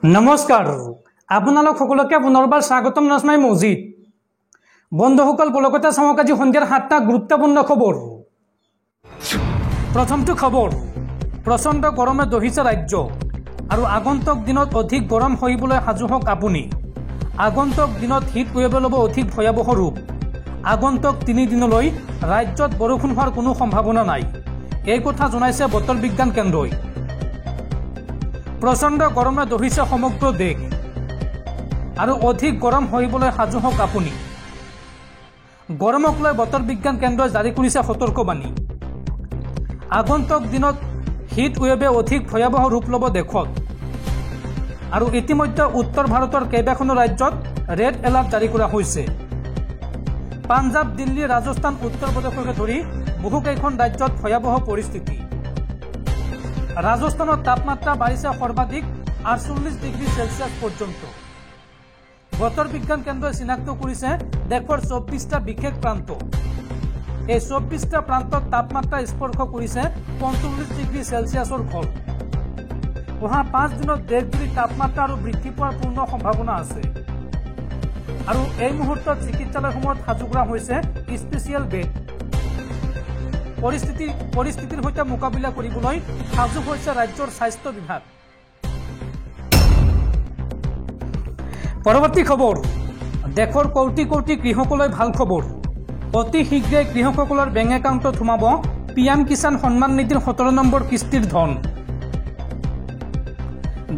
নমস্কাৰ আপোনালোক সকলোকে পুনৰবাৰ স্বাগতম নাজমাই মজিদ বন্ধুসকল বলকতে চাওক আজি সন্ধিয়াৰ 7টা গুৰুত্বপূৰ্ণ খবৰ। প্ৰথমটো খবৰ, প্ৰচণ্ড গৰমে দহিছে ৰাজ্য আৰু আগন্তুক দিনত অধিক গৰম হৈবলৈ সাজু হওক আপুনি। আগন্তুক দিনত হিট ৱেভ ল'ব অধিক ভয়াৱহ ৰূপ। আগন্তুক 3 দিনলৈ ৰাজ্যত বৰষুণ হোৱাৰ কোনো সম্ভাৱনা নাই, এই কথা জনাইছে বতৰ বিজ্ঞান কেন্দ্ৰই। প্ৰচণ্ড গৰমে দহিছে সমগ্ৰ দেশ আৰু অধিক গৰম হৈবলৈ সাজু হওক আপুনি। গৰমক লৈ বতৰ বিজ্ঞান কেন্দ্ৰই জাৰি কৰিছে সতৰ্কবাণী। আগন্তুক দিনত হিট ৱেভে অধিক ভয়াৱহ ৰূপ ল'ব দেশত আৰু ইতিমধ্যে উত্তৰ ভাৰতৰ কেইবাখনো ৰাজ্যত ৰেড এলাৰ্ট জাৰি কৰা হৈছে। পাঞ্জাৱ, দিল্লী, ৰাজস্থান, উত্তৰ প্ৰদেশকে ধৰি বহুকেইখন ৰাজ্যত ভয়াৱহ পৰিস্থিতি। ৰাজস্থানত তাপমাত্ৰা বাঢ়িছে সৰ্বাধিক 48 ডিগ্ৰী চেলছিয়াছ পৰ্যন্ত। বতৰ বিজ্ঞান কেন্দ্ৰই চিনাক্ত কৰিছে দেশৰ 24টা বিশেষ প্ৰান্ত। এই 24টা প্ৰান্তত তাপমাত্ৰা স্পৰ্শ কৰিছে 45 ডিগ্ৰী চেলছিয়াছৰ ঘৰ। অহা 5 দিনত দেশজুৰি তাপমাত্ৰা আৰু বৃদ্ধি পোৱাৰ পূৰ্ণ সম্ভাৱনা আছে আৰু এই মুহূৰ্তত চিকিৎসালয়সমূহত সাজু কৰা হৈছে স্পেচিয়েল বেড। পৰিস্থিতিৰ সৈতে মোকাবিলা কৰিবলৈ সাজু হৈছে ৰাজ্যৰ স্বাস্থ্য বিভাগ। পৰৱৰ্তী খবৰ, দেশৰ কোটি কোটি কৃষকলৈ ভাল খবৰ। অতি শীঘ্ৰে কৃষকসকলৰ বেংক একাউণ্টত সোমাব PM কিষাণ সন্মান নিধিৰ 17 নম্বৰ কিস্তিৰ ধন।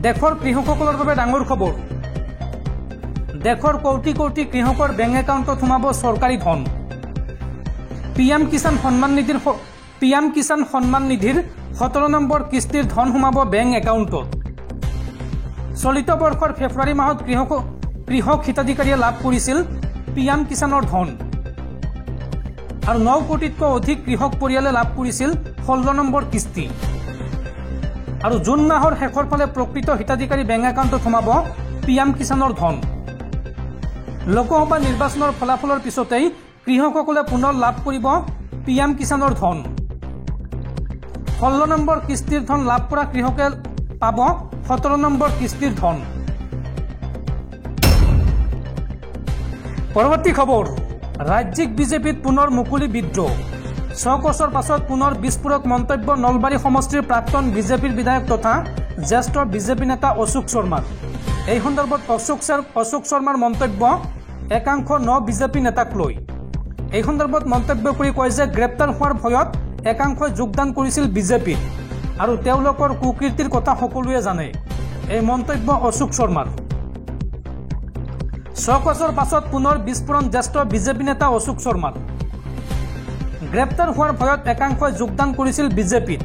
দেশৰ কৃষকসকলৰ বাবে ডাঙৰ খবৰ। দেশৰ কোটি কোটি কৃষকৰ বেংক একাউণ্টত সোমাব চৰকাৰী ধন। PM কিষাণ সন্মান নিধিৰ 17 নম্বৰ কিস্তিৰ ধন সোমাব বেংক একাউণ্টত। চলিত বৰ্ষৰ ফেব্ৰুৱাৰী মাহত কৃষক হিতাধিকাৰীয়ে লাভ কৰিছিল PM কিষাণৰ ধন আৰু 9 কোটিতকৈ অধিক কৃষক পৰিয়ালে লাভ কৰিছিল 16 নম্বৰ কিস্তি। আৰু জুন মাহৰ শেষৰ ফালে প্ৰকৃত হিতাধিকাৰী বেংক একাউণ্টত সোমাব PM কিষাণৰ ধন। লোকসভা নিৰ্বাচনৰ ফলাফলৰ পিছতেই কৃষকসকলে পুনৰ লাভ কৰিব PM কিষাণৰ ধন। 16 নম্বৰ কিস্তিৰ ধন লাভ কৰা কৃষকে পাব 17 নম্বৰ কিস্তিৰ ধন। পৰৱৰ্তী খবৰ, ৰাজ্যিক বিজেপিত পুনৰ মুকলি বিদ্ৰোহ। 6 বছৰ পাছত পুনৰ বিস্ফোৰক মন্তব্য নলবাৰী সমষ্টিৰ প্ৰাক্তন বিজেপিৰ বিধায়ক তথা জ্যেষ্ঠ বিজেপি নেতা অশোক শৰ্মাৰ। এই সন্দৰ্ভত অশোক শৰ্মাৰ মন্তব্য একাংশ বিজেপি নেতাক লৈ। এই সন্দৰ্ভত মন্তব্য কৰি কয় যে গ্ৰেপ্তাৰ হোৱাৰ ভয়ত একাংশই যোগদান কৰিছিল বিজেপিত আৰু তেওঁলোকৰ কুকীৰ্তিৰ কথা সকলোৱে জানে। এই মন্তব্য অশোক শৰ্মাৰ। 6 বছৰ পাছত পুনৰ বিস্ফোৰণ জ্যেষ্ঠ বিজেপি নেতা অশোক শৰ্মাৰ। গ্ৰেপ্তাৰ হোৱাৰ ভয়ত একাংশই যোগদান কৰিছিল বিজেপিত,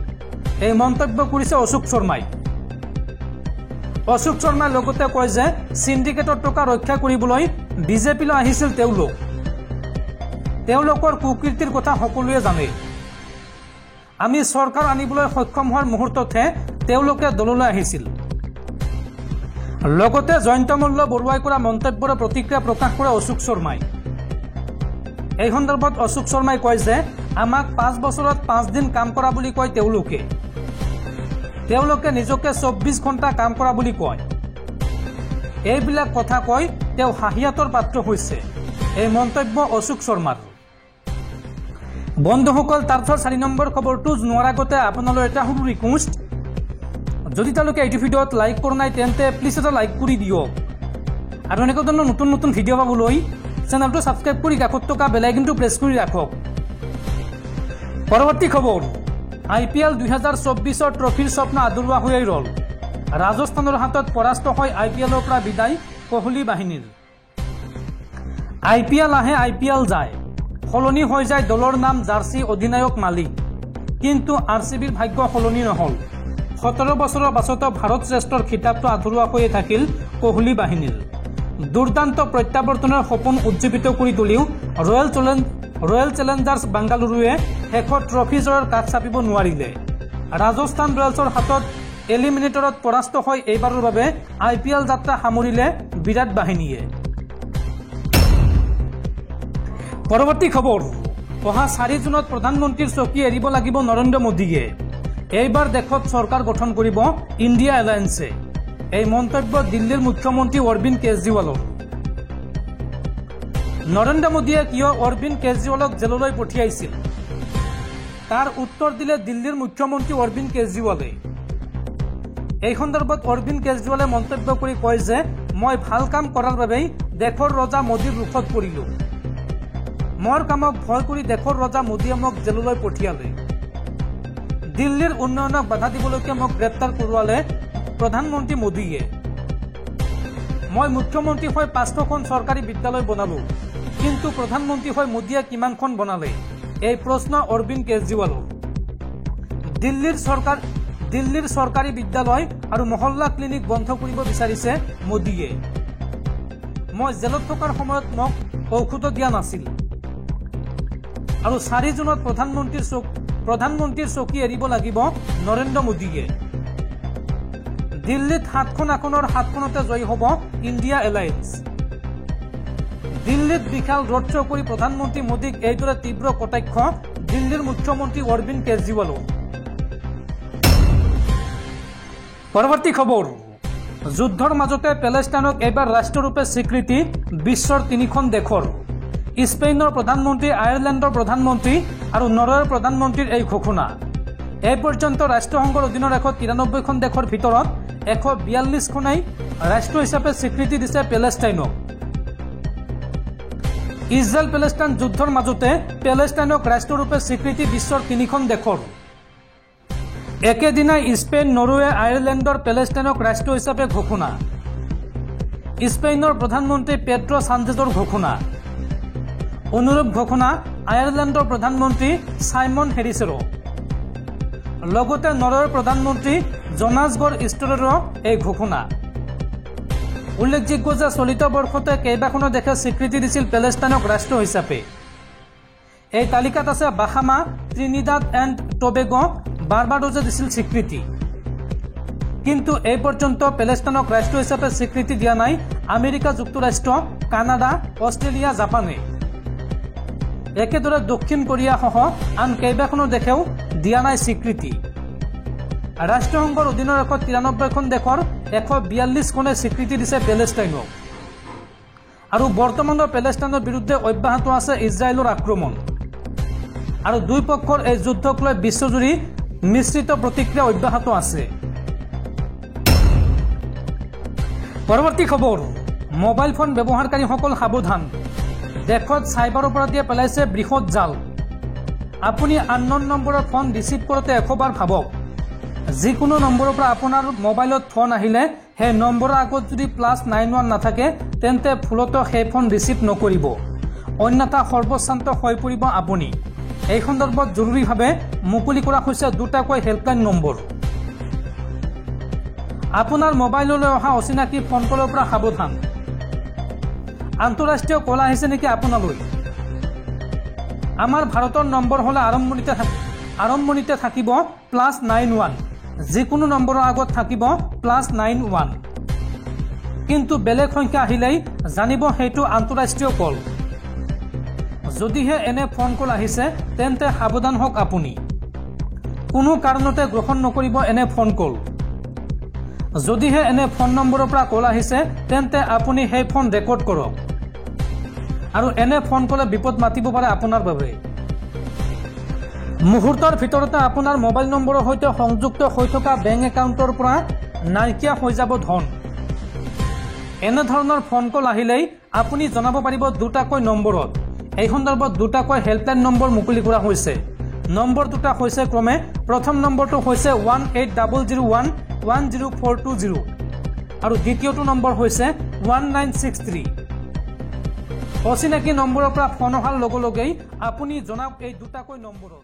এই মন্তব্য কৰিছে অশোক শৰ্মাই। অশোক শৰ্মাই লগতে কয় যে চিণ্ডিকেটৰ টকা ৰক্ষা কৰিবলৈ বিজেপিলৈ আহিছিল তেওঁলোকৰ কুকীৰ্তিৰ কথা সকলোৱে জানে। আমি চৰকাৰ আনিবলৈ সক্ষম হোৱাৰ মুহূৰ্ততহে তেওঁলোকে দললৈ আহিছিল। লগতে জয়ন্ত মল্ল বৰুৱাই কৰা মন্তব্যৰ প্ৰতিক্ৰিয়া প্ৰকাশ কৰে অশোক শৰ্মাই। এই সন্দৰ্ভত অশোক শৰ্মাই কয় যে আমাক 5 বছৰত 5 দিন কাম কৰা বুলি কয় তেওঁলোকে নিজকে 24 ঘণ্টা কাম কৰা বুলি কয়। এইবিলাক কথা কৈ তেওঁ হাঁহিয়াতৰ পাত্ৰ হৈছে। এই মন্তব্য অশোক শৰ্মাৰ। বন্ধুসকল, তাৰপিছত 4 নম্বৰ খবৰটো জনোৱাৰ আগতে আপোনালৈ এটা সৰু ৰিকুৱেষ্ট, যদি তেওঁলোকে এইটো ভিডিঅ'ত লাইক কৰা নাই তেন্তে প্লিজ এটা লাইক কৰি দিয়ক আৰু এনেকুৱা ধৰণৰ নতুন নতুন ভিডিঅ' পাবলৈ চেনেলটো ছাবস্ক্ৰাইব কৰি কাষত থকা বেল আইকনটো প্ৰেছ কৰি ৰাখক। পৰৱৰ্তী খবৰ, IPL 2024ৰ ট্ৰফিৰ স্বপ্ন আদৰুৱা হৈয়ে ৰ'ল। ৰাজস্থানৰ হাতত পৰাস্ত হৈ IPLৰ পৰা বিদায় কোহলি বাহিনীৰ। IPL আহে IPL যায়, সলনি হৈ যায় দলৰ নাম, জাৰ্চি, অধিনায়ক, মালিক, কিন্তু RCBৰ ভাগ্য সলনি নহ'ল। 17 বছৰৰ পাছতো ভাৰত শ্ৰেষ্ঠৰ খিতাপটো আধৰুৱা হৈয়ে থাকিল কোহলি বাহিনীৰ। দুৰ্দান্ত প্ৰত্যাৱৰ্তনৰ সপোন উজ্জীৱিত কৰি তুলিও ৰয়েল চেলেঞ্জাৰ্ছ বাংগালুৰুৱে শেষত ট্ৰফি জয়ৰ কাষ চাপিব নোৱাৰিলে। ৰাজস্থান ৰয়েলছৰ হাতত এলিমিনেটৰত পৰাস্ত হৈ এইবাৰৰ বাবে IPL যাত্ৰা সামৰিলে বিৰাট বাহিনীয়ে। পৰৱৰ্তী খবৰ, অহা 4 জুনত প্ৰধানমন্ত্ৰীৰ চকী এৰিব লাগিব নৰেন্দ্ৰ মোদীয়ে। এইবাৰ দেশত চৰকাৰ গঠন কৰিব ইণ্ডিয়া এলায়েন্সে। এই মন্তব্য দিল্লীৰ মুখ্যমন্ত্ৰী অৰবিন্দ কেজৰিৱালৰ। নৰেন্দ্ৰ মোদীয়ে কিয় অৰবিন্দ কেজৰিৱালক জেললৈ পঠিয়াইছিল তাৰ উত্তৰ দিলে দিল্লীৰ মুখ্যমন্ত্ৰী অৰবিন্দ কেজৰিৱালে। এই সন্দৰ্ভত অৰবিন্দ কেজৰিৱালে মন্তব্য কৰি কয় যে মই ভাল কাম কৰাৰ বাবেই দেশৰ ৰজা মোদীৰ ৰুখত পৰিলো। মোৰ কামক ভয় কৰি দেশৰ ৰজা মোদীয়ে মোক জেললৈ পঠিয়ালে। দিল্লীৰ উন্নয়নক বাধা দিবলৈকে মোক গ্ৰেপ্তাৰ কৰোৱালে প্ৰধানমন্ত্ৰী মোদীয়ে। মই মুখ্যমন্ত্ৰী হৈ 500খন চৰকাৰী বিদ্যালয় বনালো, কিন্তু প্ৰধানমন্ত্ৰী হৈ মোদীয়ে কিমানখন বনালে? এই প্ৰশ্ন অৰবিন্দ কেজৰিৱালৰ। দিল্লীৰ চৰকাৰী বিদ্যালয় আৰু মহল্লা ক্লিনিক বন্ধ কৰিব বিচাৰিছে মোদীয়ে। মই জেলত থকাৰ সময়ত মোক ঔষধ দিয়া নাছিল। আৰু 4 জুনত প্ৰধানমন্ত্ৰীৰ চকী এৰিব লাগিব নৰেন্দ্ৰ মোদীয়ে। দিল্লীত 7খন আসনৰ 7খনতে জয়ী হ'ব ইণ্ডিয়া এলায়েন্স। দিল্লীত বিশাল ৰোড শ্ব' কৰি প্ৰধানমন্ত্ৰী মোদীক এইদৰে তীব্ৰ কটাক্ষ দিল্লীৰ মুখ্যমন্ত্ৰী অৰবিন্দ কেজৰিৱালৰ। পৰৱৰ্তী খবৰ, যুদ্ধৰ মাজতে পেলেষ্টাইনক এইবাৰ ৰাষ্ট্ৰৰূপে স্বীকৃতি বিশ্বৰ 3খন দেশৰ। স্পেইনৰ প্ৰধানমন্ত্ৰী, আয়াৰলেণ্ডৰ প্ৰধানমন্ত্ৰী আৰু নৰৱেৰ প্ৰধানমন্ত্ৰীৰ এই ঘোষণা। এই পৰ্যন্ত ৰাষ্ট্ৰসংঘৰ অধীনৰ 193খন দেশৰ ভিতৰত 142খনেই ৰাষ্ট্ৰ হিচাপে স্বীকৃতি দিছে পেলেষ্টাইনক। ইজৰাইল পেলেষ্টাইন যুদ্ধৰ মাজতে পেলেষ্টাইনক ৰাষ্ট্ৰৰূপে স্বীকৃতি বিশ্বৰ 3খন দেশৰ। একেদিনাই স্পেইন, নৰৱে, আয়াৰলেণ্ডৰ পেলেষ্টাইনক ৰাষ্ট্ৰ হিচাপে ঘোষণা। স্পেইনৰ প্ৰধানমন্ত্ৰী পেড্ৰ ছানচেজৰ ঘোষণা। অনুৰূপ ঘোষণা আয়াৰলেণ্ডৰ প্ৰধানমন্ত্ৰী চাইমন হেৰিছেৰো। লগতে নৰৱেৰ প্ৰধানমন্ত্ৰী জনাছ গৰ ষ্টৰেৰো এই ঘোষণা। উল্লেখযোগ্য যে চলিত বৰ্ষতে কেইবাখনো দেশে স্বীকৃতি দিছিল পেলেষ্টাইনক ৰাষ্ট্ৰ হিচাপে। এই তালিকাত আছে বাহামা, ত্ৰিনিদাদ এণ্ড টবেগো, বাৰ্বাডোজে দিছিল স্বীকৃতি। কিন্তু এই পৰ্যন্ত পেলেষ্টাইনক ৰাষ্ট্ৰ হিচাপে স্বীকৃতি দিয়া নাই আমেৰিকা যুক্তৰাষ্ট্ৰ, কানাডা, অষ্ট্ৰেলিয়া, জাপানে। একেদৰে দক্ষিণ কোৰিয়াসহ আন কেইবাখনো দেশেও দিয়া নাই স্বীকৃতি। ৰাষ্ট্ৰসংঘৰ অধীনৰ 193খন দেশৰ 142খনে স্বীকৃতি দিছে পেলেষ্টাইনক। আৰু বৰ্তমানৰ পেলেষ্টাইনৰ বিৰুদ্ধে অব্যাহত আছে ইজৰাইলৰ আক্ৰমণ। আৰু দুই পক্ষৰ এই যুদ্ধক লৈ বিশ্বজুৰি মিশ্ৰিত প্ৰতিক্ৰিয়া অব্যাহত আছে। পৰৱৰ্তী খবৰ, মোবাইল ফোন ব্যৱহাৰকাৰীসকল সাৱধান। দেশত চাইবাৰ অপৰাধীয়ে পেলাইছে বৃহৎ জাল। আপুনি আননন নম্বৰৰ ফোন ৰিচিভ কৰোঁতে 100 বাৰ ভাবক। যিকোনো নম্বৰৰ পৰা আপোনাৰ মোবাইলত ফোন আহিলে সেই নম্বৰৰ আগত যদি +91 নাথাকে তেন্তে ভুলতো সেই ফোন ৰিচিভ নকৰিব, অন্যথা সৰ্বশান্ত হৈ পৰিব আপুনি। এই সন্দৰ্ভত জৰুৰীভাৱে মুকলি কৰা হৈছে দুটাকৈ হেল্পলাইন নম্বৰ। আপোনাৰ মোবাইললৈ অহা অচিনাকি ফোন কলৰ পৰা সাৱধান। আন্তঃৰাষ্ট্ৰীয় কল আহিছে নেকি আপোনালৈ? আমাৰ ভাৰতৰ নম্বৰ হ'লে আৰম্ভণিতে থাকিব +91, যিকোনো নম্বৰৰ আগত থাকিব +91। কিন্তু বেলেগ সংখ্যা আহিলেই জানিব সেইটো আন্তঃৰাষ্ট্ৰীয় কল। যদিহে এনে ফোন কল আহিছে তেন্তে সাৱধান হওক আপুনি। কোনো কাৰণতে গ্ৰহণ নকৰিব এনে ফোন কল। যদিহে এনে ফোন নম্বৰৰ পৰা কল আহিছে তেন্তে আপুনি সেই ফোন ৰেকৰ্ড কৰক। আৰু এনে ফোন কলে বিপদ মাতিব পাৰে আপোনাৰ বাবে। মুহূৰ্তৰ ভিতৰতে আপোনাৰ মোবাইল নম্বৰৰ সৈতে সংযুক্ত হৈ থকা বেংক একাউণ্টৰ পৰা নাইকিয়া হৈ যাব ধন। এনেধৰণৰ ফোন কল আহিলেই আপুনি জনাব পাৰিব দুটাকৈ নম্বৰত। এই সন্দৰ্ভত দুটাকৈ হেল্পলাইন নম্বৰ মুকলি কৰা হৈছে। নম্বৰ দুটা হৈছে ক্ৰমে, প্ৰথম নম্বৰটো হৈছে 1800110420 আৰু দ্বিতীয়টো নম্বৰ হৈছে 1963। অচিনাকি নম্বৰৰ পৰা ফোন অহাৰ লগে লগেই আপুনি জনাওক এই দুটাকৈ নম্বৰত।